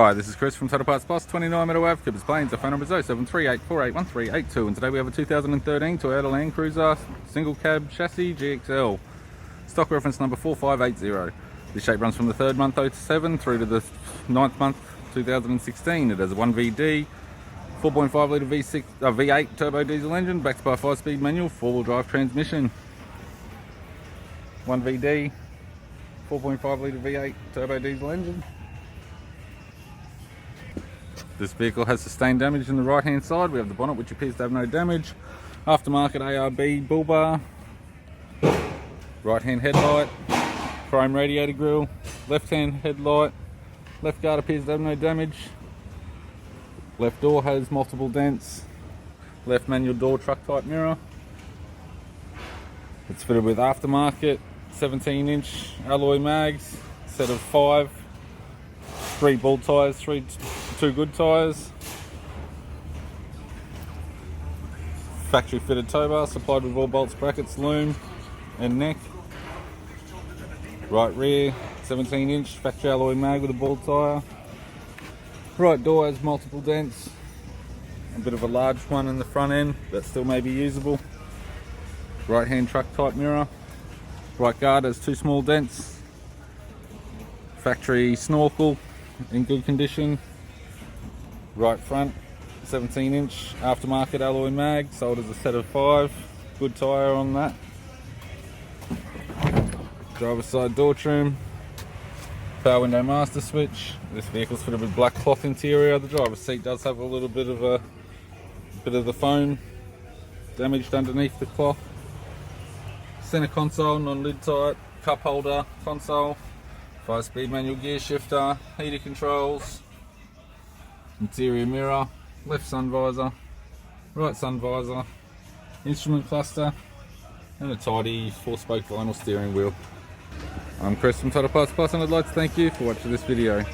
Hi, this is Chris from Total Parts Plus, 29 Meadow Ave, Coopers Plains. Our phone number is 0738481382, and today we have a 2013 Toyota Landcruiser single cab chassis GXL. Stock reference number 4580. This shape runs from the 3rd month 07 through to the 9th month 2016. It has a 1VD 4.5 litre V8 turbo diesel engine backed by a 5-speed manual 4-wheel drive transmission. 1VD 4.5 litre V8 turbo diesel engine. This vehicle has sustained damage in the right hand side. We have the bonnet, which appears to have no damage. Aftermarket ARB bull bar. Right hand headlight. Chrome radiator grille. Left hand headlight. Left guard appears to have no damage. Left door has multiple dents. Left manual door truck type mirror. It's fitted with aftermarket 17-inch alloy mags, set of 5, 3 ball tyres, 2 good tyres. Factory fitted tow bar supplied with all bolts, brackets, loom and neck. Right rear 17-inch factory alloy mag with a ball tyre. Right door has multiple dents. A bit of a large one in the front end that still may be usable. Right hand truck type mirror. Right guard has 2 small dents. Factory snorkel in good condition. Right front 17-inch aftermarket alloy mag, sold as a set of 5. Good tyre on that. Driver's side door trim. Power window master switch. This vehicle's fitted with black cloth interior. The driver's seat does have a little bit of the foam damaged underneath the cloth. Center console, non-lid type, cup holder, console, 5-speed manual gear shifter, heater controls, interior mirror, left sun visor, right sun visor, instrument cluster, and a tidy 4-spoke vinyl steering wheel. I'm Chris from Total Parts Plus, and I'd like to thank you for watching this video.